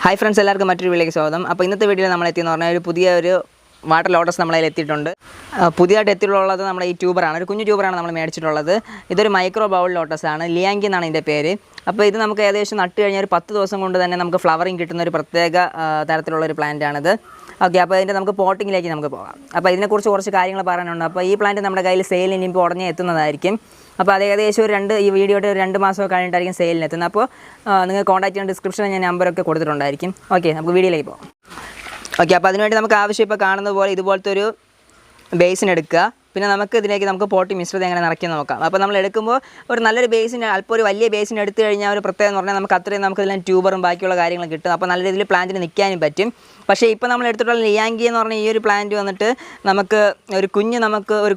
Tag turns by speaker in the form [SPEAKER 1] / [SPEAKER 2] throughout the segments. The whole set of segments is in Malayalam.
[SPEAKER 1] ഹായ് ഫ്രണ്ട്സ്, എല്ലാവർക്കും മറ്റൊരു വീഡിയോയിലേക്ക് സ്വാഗതം. അപ്പോൾ ഇന്നത്തെ വീഡിയോയിൽ നമ്മൾ എത്തിയെന്ന് പറഞ്ഞാൽ ഒരു പുതിയ വാട്ടർ ലോട്ടസ് നമ്മളതിൽ എത്തിയിട്ടുണ്ട്. പുതിയതായിട്ട് എത്തിയിട്ടുള്ളത് നമ്മുടെ ഈ ട്യൂബറാണ്, ഒരു കുഞ്ഞു ട്യൂബറാണ് നമ്മൾ മേടിച്ചിട്ടുള്ളത്. ഇതൊരു മൈക്രോ ബൗൾ ലോട്ടസ് ആണ്, ലിയാങ്കി എന്നാണ് ഇതിൻ്റെ പേര്. അപ്പോൾ ഇത് നമുക്ക് ഏകദേശം നട്ട് കഴിഞ്ഞാൽ ഒരു 10 ദിവസം കൊണ്ട് തന്നെ നമുക്ക് ഫ്ലവറിങ് കിട്ടുന്ന ഒരു പ്രത്യേക തരത്തിലുള്ളൊരു പ്ലാന്റാണിത്. ഓക്കെ, അപ്പോൾ ഇതിൻ്റെ നമുക്ക് പോട്ടിങ്ങിലേക്ക് നമുക്ക് പോകാം. അപ്പോൾ ഇതിനെക്കുറിച്ച് കുറച്ച് കാര്യങ്ങൾ പറയാനുണ്ട്. അപ്പോൾ ഈ പ്ലാന്റ് നമ്മുടെ കയ്യിൽ സെയിലിന് ഇപ്പോൾ ഉടനെ എത്തുന്നതായിരിക്കും. അപ്പോൾ അത് ഏകദേശം ഈ വീഡിയോയുടെ ഒരു 2 മാസം കഴിഞ്ഞിട്ടായിരിക്കും സെയിലിന് എത്തുന്നത്. അപ്പോൾ നിങ്ങൾ കോൺടാക്ട് ചെയ്യുന്ന ഡിസ്ക്രിപ്ഷനിൽ ഞാൻ നമ്പറൊക്കെ കൊടുത്തിട്ടുണ്ടായിരിക്കും. ഓക്കെ, നമുക്ക് വീഡിയോയിലേക്ക് പോകാം. ഓക്കെ, അപ്പോൾ അതിനുവേണ്ടി നമുക്ക് ആവശ്യം ഇപ്പോൾ കാണുന്നത് പോലെ ഇതുപോലത്തെ ഒരു ബേസിൻ എടുക്കുക. പിന്നെ നമുക്ക് പോട്ടി മിശ്രിതം എങ്ങനെ നിറയ്ക്കാൻ നോക്കാം. അപ്പോൾ നമ്മൾ എടുക്കുമ്പോൾ ഒരു നല്ലൊരു ബേസിൻ, അല്പം ഒരു വലിയ ബേസിൻ എടുത്തു കഴിഞ്ഞാൽ ഒരു പ്രത്യേകം എന്ന് പറഞ്ഞാൽ നമുക്ക് അത്രയും ഇതിലും ട്യൂബറും ബാക്കിയുള്ള കാര്യങ്ങളും കിട്ടും. അപ്പോൾ നല്ല രീതിയിൽ പ്ലാന്റിന് നിൽക്കാനും പറ്റും. പക്ഷേ ഇപ്പോൾ നമ്മൾ എടുത്തിട്ടുള്ള ലിയാങ്കി എന്ന് പറഞ്ഞാൽ ഈ ഒരു പ്ലാന്റ് വന്നിട്ട് നമുക്ക് ഒരു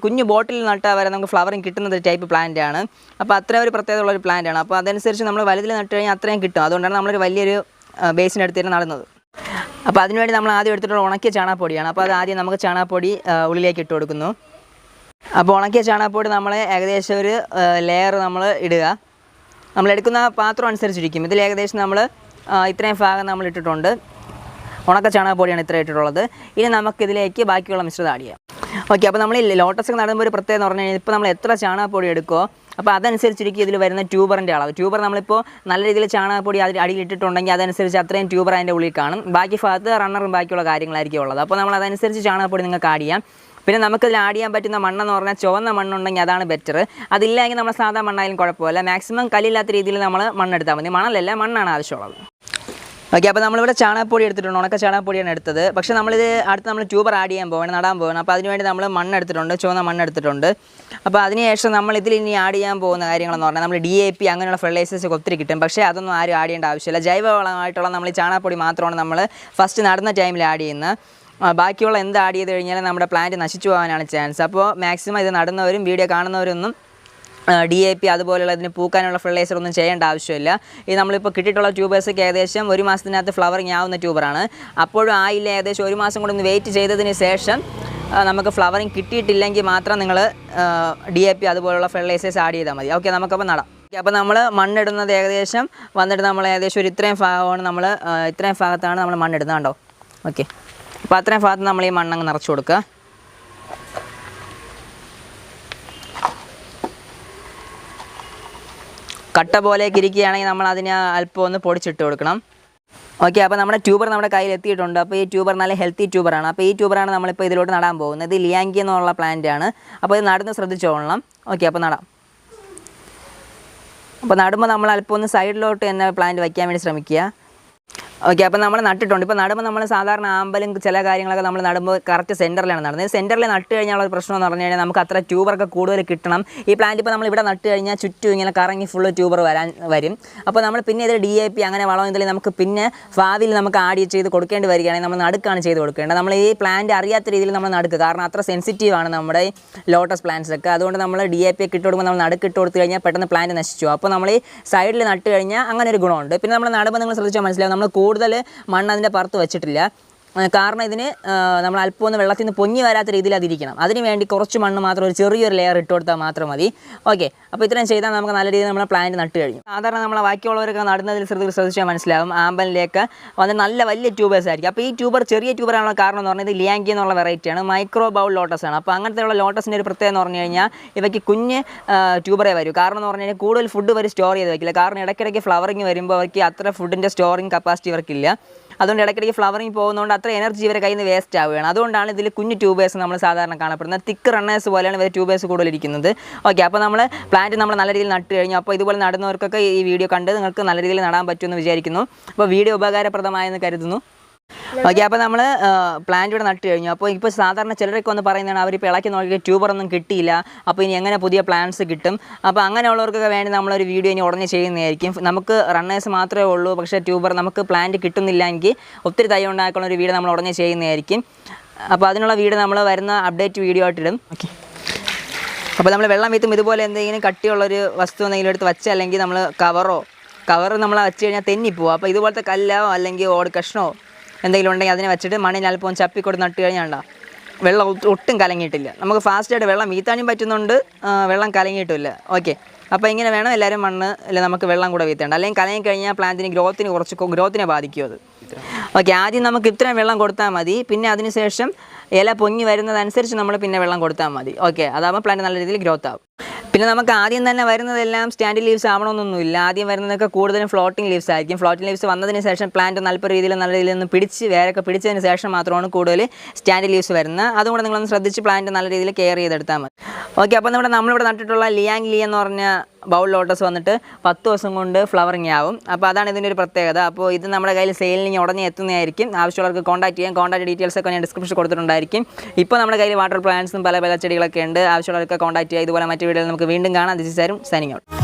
[SPEAKER 1] കുഞ്ഞ് ബോട്ടിൽ നട്ടാൽ വരെ നമുക്ക് ഫ്ലവറിങ് കിട്ടുന്ന ഒരു ടൈപ്പ് പ്ലാന്റാണ്. അപ്പോൾ അത്രയും ഒരു പ്രത്യേകത ഉള്ളൊരു പ്ലാന്റാണ്. അപ്പോൾ അതനുസരിച്ച് നമ്മൾ വലുതിൽ നട്ട് കഴിഞ്ഞാൽ അത്രയും കിട്ടും. അതുകൊണ്ടാണ് നമ്മളൊരു വലിയൊരു ബേസിൻ എടുത്തിട്ട് നടുന്നത്. അപ്പോൾ അതിനുവേണ്ടി നമ്മൾ ആദ്യം എടുത്തിട്ടുള്ള ഉണക്കിയ ചാണകപ്പൊടിയാണ്. അപ്പോൾ അത് ആദ്യം നമുക്ക് ചാണകപ്പൊടി ഉള്ളിലേക്ക് ഇട്ട് കൊടുക്കുന്നു. അപ്പോൾ ഉണക്കിയ ചാണകപ്പൊടി നമ്മൾ ഏകദേശം ഒരു ലെയർ നമ്മൾ ഇടുക. നമ്മൾ എടുക്കുന്ന പാത്രം അനുസരിച്ചിരിക്കും. ഇതിൽ ഏകദേശം നമ്മൾ ഇത്രയും ഭാഗം നമ്മൾ ഇട്ടിട്ടുണ്ട്. ഉണക്ക ചാണകപ്പൊടിയാണ് ഇത്ര ഇട്ടിട്ടുള്ളത്. ഇനി നമുക്കിതിലേക്ക് ബാക്കിയുള്ള മിശ്രിതം ആഡ് ചെയ്യാം. ഓക്കെ, അപ്പോൾ നമ്മൾ ഈ ലോട്ടസ് നടുമ്പോൾ ഒരു പ്രത്യേകത എന്ന് പറഞ്ഞു കഴിഞ്ഞാൽ ഇപ്പോൾ നമ്മൾ എത്ര ചാണകപ്പൊടി എടുക്കുമോ അപ്പോൾ അതനുസരിച്ചിരിക്കും ഇതിൽ വരുന്ന ട്യൂബറിൻ്റെ അളവ്. ട്യൂബർ നമ്മളിപ്പോൾ നല്ല രീതിയിൽ ചാണകപ്പൊടി അതിൽ അടിയിലിട്ടിട്ടുണ്ടെങ്കിൽ അതനുസരിച്ച് അത്രയും ട്യൂബർ അതിൻ്റെ ഉള്ളിൽ കാണും. ബാക്കി ഭാഗത്ത് റണ്ണറും ബാക്കിയുള്ള കാര്യങ്ങളായിരിക്കും ഉള്ളത്. അപ്പോൾ നമ്മൾ അതനുസരിച്ച് ചാണകപ്പൊടി നിങ്ങൾക്ക് ആഡ് ചെയ്യാം. പിന്നെ നമുക്കിതിൽ ആഡ് ചെയ്യാൻ പറ്റുന്ന മണ്ണെന്ന് പറഞ്ഞാൽ ചുവന്ന മണ്ണുണ്ടെങ്കിൽ അതാണ് ബെറ്റർ. അതില്ലെങ്കിൽ നമ്മൾ സാധാ മണ്ണായാലും കുഴപ്പമില്ല. മാക്സിമം കല്ലില്ലാത്ത രീതിയിൽ നമ്മൾ മണ്ണെടുത്താൽ മതി. മണലല്ല, മണ്ണാണ് ആവശ്യമുള്ളത്. ഓക്കെ, അപ്പോൾ നമ്മളിവിടെ ചാണകപ്പൊടി എടുത്തിട്ടുണ്ട്, ഉണക്ക ചാണകപ്പൊടിയാണ് എടുത്തത്. പക്ഷേ നമ്മളിത് അടുത്ത് നമ്മൾ ട്യൂബർ ആഡ് ചെയ്യാൻ പോകണം, നടാൻ പോകണം. അപ്പോൾ അതിനുവേണ്ടി നമ്മൾ മണ്ണെടുത്തിട്ടുണ്ട്, ചുവന്ന മണ്ണെടുത്തിട്ടുണ്ട്. അപ്പോൾ അതിനുശേഷം നമ്മൾ ഇതിൽ ഇനി ആഡ് ചെയ്യാൻ പോകുന്ന കാര്യങ്ങളെന്ന് പറഞ്ഞാൽ നമ്മൾ DAP അങ്ങനെയുള്ള ഫെർട്ടിലൈസേഴ്സ് ഒക്കെ ഒത്തിരി കിട്ടും. പക്ഷേ അതൊന്നും ആരും ആഡ് ചെയ്യേണ്ട ആവശ്യമില്ല. ജൈവവളമായിട്ടുള്ള നമ്മൾ ഈ ചാണകപ്പൊടി മാത്രമാണ് നമ്മൾ ഫസ്റ്റ് നടുന്ന ടൈമിൽ ആഡ് ചെയ്യുന്നത്. ബാക്കിയുള്ള എന്ത് ആഡ് ചെയ്ത് കഴിഞ്ഞാൽ നമ്മുടെ പ്ലാന്റ് നശിച്ചു പോകാനാണ് ചാൻസ്. അപ്പോൾ മാക്സിമം ഇത് നടുന്നവരും വീഡിയോ കാണുന്നവരൊന്നും DAP അതുപോലെയുള്ള ഇതിന് പൂക്കാനുള്ള ഫെർട്ടിലൈസർ ഒന്നും ചെയ്യേണ്ട ആവശ്യമില്ല. ഈ നമ്മളിപ്പോൾ കിട്ടിയിട്ടുള്ള ട്യൂബേഴ്സൊക്കെ ഏകദേശം 1 മാസത്തിനകത്ത് ഫ്ലവറിങ് ആവുന്ന ട്യൂബറാണ്. അപ്പോഴും ആയില്ല, ഏകദേശം 1 മാസം കൂടി ഒന്ന് വെയിറ്റ് ചെയ്തതിന് ശേഷം നമുക്ക് ഫ്ലവറിങ് കിട്ടിയിട്ടില്ലെങ്കിൽ മാത്രം നിങ്ങൾ DAP അതുപോലുള്ള ഫെർട്ടിലൈസേഴ്സ് ആഡ് ചെയ്താൽ മതി. ഓക്കെ, നമുക്കപ്പോൾ നടാം. അപ്പോൾ നമ്മൾ മണ്ണിടുന്നത് ഏകദേശം വന്നിട്ട് നമ്മൾ ഏകദേശം ഒരു ഇത്രയും ഭാഗത്താണ് നമ്മൾ മണ്ണിടുന്നത് കണ്ടോ. ഓക്കെ, അപ്പോൾ അത്രയും ഭാഗത്ത് നമ്മൾ ഈ മണ്ണങ്ങ് നിറച്ച് കൊടുക്കുക. കട്ട പോലെയൊക്കെ ഇരിക്കുകയാണെങ്കിൽ നമ്മൾ അതിന് അല്പം ഒന്ന് പൊടിച്ചിട്ട് കൊടുക്കണം. ഓക്കെ, അപ്പോൾ നമ്മുടെ ട്യൂബർ നമ്മുടെ കയ്യിൽ എത്തിയിട്ടുണ്ട്. അപ്പോൾ ഈ ട്യൂബർ നല്ല ഹെൽത്തി ട്യൂബറാണ്. അപ്പോൾ ഈ ട്യൂബറാണ് നമ്മളിപ്പോൾ ഇതിലോട്ട് നടാൻ പോകുന്നത്. ഇത് ലിയാങ്കി എന്നുള്ള പ്ലാന്റാണ്. അപ്പോൾ ഇത് നടുന്ന് ശ്രദ്ധിച്ചോളണം. ഓക്കെ, അപ്പോൾ നടാം. അപ്പോൾ നടുമ്പോൾ നമ്മൾ അല്പം ഒന്ന് സൈഡിലോട്ട് തന്നെ പ്ലാന്റ് വയ്ക്കാൻ വേണ്ടി ശ്രമിക്കുക. ഓക്കെ, അപ്പോൾ നമ്മൾ നട്ടിട്ടുണ്ട്. ഇപ്പോൾ നടുമ്പോൾ നമ്മൾ സാധാരണ ആമ്പലും ചില കാര്യങ്ങളൊക്കെ നമ്മൾ നടുമ്പോൾ കറക്റ്റ് സെൻറ്ററിലാണ് നടുന്നത്. സെൻറ്ററിൽ നട്ട് കഴിഞ്ഞാൽ ഒരു പ്രശ്നം എന്ന് പറഞ്ഞു കഴിഞ്ഞാൽ നമുക്ക് അത്ര ട്യൂബറൊക്കെ കൂടുതൽ കിട്ടണം. ഈ പ്ലാന്റ് ഇപ്പോൾ നമ്മൾ ഇവിടെ നട്ട് കഴിഞ്ഞാൽ ചുറ്റും ഇങ്ങനെ കറങ്ങി ഫുള്ള് ട്യൂബർ വരും. അപ്പോൾ നമ്മൾ പിന്നെ ഇതിൽ DAP അങ്ങനെ വളം ഇതിൽ നമുക്ക് പിന്നെ ഭാവിയിൽ നമുക്ക് ആഡ് ചെയ്ത് കൊടുക്കേണ്ടി വരികയാണെങ്കിൽ നമ്മൾ നടുക്കാണ് ചെയ്ത് കൊടുക്കേണ്ടത്. നമ്മൾ ഈ പ്ലാന്റ് അറിയാത്ത രീതിയിൽ നമ്മൾ നടുക്കുക. കാരണം അത്ര സെൻസിറ്റീവാണ് നമ്മുടെ ലോട്ടസ് പ്ലാന്റ്സ് ഒക്കെ. അതുകൊണ്ട് നമ്മൾ DAP ഒക്കെ ഇട്ട് കൊടുക്കുമ്പോൾ നമ്മൾ നടുക്കിട്ട് കൊടുത്തു കഴിഞ്ഞാൽ പെട്ടെന്ന് പ്ലാന്റ് നശിച്ചു. അപ്പോൾ നമ്മൾ ഈ സൈഡിൽ നട്ട് കഴിഞ്ഞാൽ അങ്ങനെ ഒരു ഗുണമുണ്ട്. പിന്നെ നമ്മൾ നടുമ്പോൾ നിങ്ങൾ ശ്രദ്ധിച്ചാൽ മനസ്സിലാവും, നമ്മൾ കൂടുതൽ മണ്ണ് അതിൻ്റെ പുറത്ത് വെച്ചിട്ടില്ല. കാരണം ഇതിന് നമ്മൾ അല്പം ഒന്ന് വെള്ളത്തിൽ നിന്ന് പൊങ്ങി വരാത്ത രീതിയിൽ അതിരിക്കണം. അതിന് വേണ്ടി കുറച്ച് മണ്ണ് മാത്രം ഒരു ചെറിയൊരു ലെയർ ഇട്ട് കൊടുത്താൽ മാത്രം മതി. ഓക്കെ, അപ്പോൾ ഇത്രയും ചെയ്താൽ നമുക്ക് നല്ല രീതിയിൽ നമ്മൾ പ്ലാന്റ് നട്ട് കഴിഞ്ഞു. സാധാരണ നമ്മൾ ബാക്കിയുള്ളവരൊക്കെ നടുന്നതിൽ ശ്രദ്ധിച്ചാൽ മനസ്സിലാവും, ആമ്പലിലേക്ക് വന്ന് നല്ല വലിയ ട്യൂബേഴ്സ് ആയിരിക്കും. അപ്പോൾ ഈ ട്യൂബർ ചെറിയ ട്യൂബറാണുള്ള കാരണം എന്ന് പറഞ്ഞാൽ ഇത് ലിയാങ്കി എന്നുള്ള വെറൈറ്റിയാണ്, മൈക്രോ ബൗൾ ലോട്ടസ് ആണ്. അപ്പോൾ അങ്ങനത്തെയുള്ള ലോട്ടസിൻ്റെ ഒരു പ്രത്യേകത എന്ന് പറഞ്ഞു കഴിഞ്ഞാൽ ഇവയ്ക്ക് കുഞ്ഞ് ട്യൂബറേ വരും. കാരണം എന്ന് പറഞ്ഞു കഴിഞ്ഞാൽ കൂടുതൽ ഫുഡ് വരെ സ്റ്റോർ ചെയ്ത് വയ്ക്കില്ല. കാരണം ഇടയ്ക്കിടയ്ക്ക് ഫ്ലവറിങ് വരുമ്പോൾ അവർക്ക് അത്ര ഫുഡിൻ്റെ സ്റ്റോറിങ് കപ്പാസിറ്റി ഇവർക്കില്ല. അതുകൊണ്ട് ഇടയ്ക്കിടയ്ക്ക് ഫ്ലവറിങ് പോകുന്നതുകൊണ്ട് അത്ര എനർജി ഇവരെ കയ്യിൽ നിന്ന് വേസ്റ്റ് ആവുകയാണ്. അതുകൊണ്ടാണ് ഇതിൽ കുഞ്ഞു ട്യൂബേഴ്സ് നമ്മൾ സാധാരണ കാണപ്പെടുന്നത്. തിക്ക് റണ്ണേഴ്സ് പോലെയാണ് ഇവർ ട്യൂബേഴ്സ് കൂടുതലിരിക്കുന്നത്. ഓക്കെ, അപ്പോൾ നമ്മൾ പ്ലാന്റ് നമ്മൾ നല്ല രീതിയിൽ നട്ട് കഴിഞ്ഞു. അപ്പോൾ ഇതുപോലെ നടുന്നവർക്കൊക്കെ ഈ വീഡിയോ കണ്ട് നിങ്ങൾക്ക് നല്ല രീതിയിൽ നടാൻ പറ്റുമെന്ന് വിചാരിക്കുന്നു. അപ്പോൾ വീഡിയോ ഉപകാരപ്രദമായെന്ന് കരുതുന്നു. ഓക്കെ, അപ്പോൾ നമ്മൾ പ്ലാന്റ് ഇവിടെ നട്ട് കഴിഞ്ഞു. അപ്പോൾ ഇപ്പോൾ സാധാരണ ചിലരൊക്കെ ഒന്ന് പറയുന്നതാണ് അവരിപ്പോൾ ഇളക്കി നോക്കി ട്യൂബറൊന്നും കിട്ടിയില്ല, അപ്പോൾ ഇനി എങ്ങനെ പുതിയ പ്ലാന്റ്സ് കിട്ടും. അപ്പോൾ അങ്ങനെയുള്ളവർക്കൊക്കെ വേണ്ടി നമ്മളൊരു വീഡിയോ ഇനി ഉടനെ ചെയ്യുന്നതായിരിക്കും. നമുക്ക് റണ്ണേഴ്സ് മാത്രമേ ഉള്ളൂ, പക്ഷേ ട്യൂബർ നമുക്ക് പ്ലാന്റ് കിട്ടുന്നില്ല എങ്കിൽ ഒത്തിരി തൈ ഉണ്ടാക്കുന്ന ഒരു വീഡിയോ നമ്മൾ ഉടനെ ചെയ്യുന്നതായിരിക്കും. അപ്പോൾ അതിനുള്ള വീഡിയോ നമ്മൾ വരുന്ന അപ്ഡേറ്റ് വീഡിയോ ആയിട്ടിടും. ഓക്കെ, അപ്പോൾ നമ്മൾ വെള്ളം വീത്തും ഇതുപോലെ എന്തെങ്കിലും കട്ടിയുള്ളൊരു വസ്തു എന്തെങ്കിലും എടുത്ത് വെച്ച്, അല്ലെങ്കിൽ നമ്മൾ കവർ നമ്മൾ വെച്ച് കഴിഞ്ഞാൽ തെന്നിപ്പോവും. അപ്പോൾ ഇതുപോലത്തെ കല്ലോ അല്ലെങ്കിൽ ഓട് കഷ്ണമോ എന്തെങ്കിലും ഉണ്ടെങ്കിൽ അതിനെ വെച്ചിട്ട് മണ്ണിന് അല്പം ചപ്പിക്കൊണ്ട് നട്ട് കഴിഞ്ഞാൽ വെള്ളം ഒട്ടും കലങ്ങിയിട്ടില്ല. നമുക്ക് ഫാസ്റ്റായിട്ട് വെള്ളം വീത്താനും പറ്റുന്നുണ്ട്, വെള്ളം കലങ്ങിയിട്ടുമില്ല. ഓക്കെ, അപ്പോൾ ഇങ്ങനെ വേണം എല്ലാവരും മണ്ണ് അല്ലെ നമുക്ക് വെള്ളം കൂടെ വീഴ്ത്തേണ്ട, അല്ലെങ്കിൽ കലങ്ങി കഴിഞ്ഞാൽ പ്ലാന്റിന് ഗ്രോത്തിനെ ബാധിക്കും അത്. ഓക്കെ, ആദ്യം നമുക്ക് ഇത്രയും വെള്ളം കൊടുത്താൽ മതി, പിന്നെ അതിനുശേഷം ഇല പൊങ്ങി വരുന്നതനുസരിച്ച് നമ്മൾ പിന്നെ വെള്ളം കൊടുത്താൽ മതി. ഓക്കെ, അതാകുമ്പോൾ പ്ലാന്റ് നല്ല രീതിയിൽ ഗ്രോത്ത് ആവും. പിന്നെ നമുക്ക് ആദ്യം തന്നെ വരുന്നതെല്ലാം സ്റ്റാൻഡ് ലീവ്സ് ആവണമെന്നൊന്നുമില്ല. ആദ്യം വരുന്നതൊക്കെ കൂടുതലും ഫ്ലോട്ടിംഗ് ലീവ്സ് ആയിരിക്കും. ഫ്ലോട്ടിംഗ് ലീവ്സ് വന്നതിന് ശേഷം പ്ലാന്റ് നല്ല രീതിയിൽ ഒന്ന് പിടിച്ച് വേരൊക്കെ പിടിച്ചതിന് ശേഷം മാത്രമാണ് കൂടുതൽ സ്റ്റാൻഡ് ലീവ്സ് വരുന്നത്. അതുകൊണ്ട് നിങ്ങളൊന്ന് ശ്രദ്ധിച്ച് പ്ലാന്റ് നല്ല രീതിയിൽ കെയർ ചെയ്തെടുത്താൽ മതി. ഓക്കെ, അപ്പോൾ നമ്മളിവിടെ നട്ടിട്ടുള്ള ലിയാങ് ലീ എന്ന് പറഞ്ഞ ബൗൾ ലോട്ടസ് വന്നിട്ട് 10 ദിവസം കൊണ്ട് ഫ്ലവറിങ് ആവും. അപ്പോൾ അതാണ് ഇതിൻ്റെ ഒരു പ്രത്യേകത. അപ്പോൾ ഇത് നമ്മുടെ കയ്യിൽ സെയിലിന് ഉടനെ എത്തുന്നതായിരിക്കും. ആവശ്യമുള്ളവർക്ക് കോൺടാക്ട് ചെയ്യാം. കോൺടാക്ട് ഡീറ്റെയിൽസ് ഒക്കെ ഞാൻ ഡിസ്ക്രിപ്ഷൻ കൊടുത്തിട്ടുണ്ടായിരിക്കും. ഇപ്പോൾ നമ്മുടെ കയ്യിൽ വാട്ടർ പ്ലാന്റ്സും പല ചെടികളൊക്കെ ഉണ്ട്. ആവശ്യമുള്ളവർക്ക് കോൺടാക്ട് ചെയ്യുക. ഇതുപോലെ മറ്റു വീഡിയോയിൽ നമുക്ക് വീണ്ടും കാണാം. This is signing out.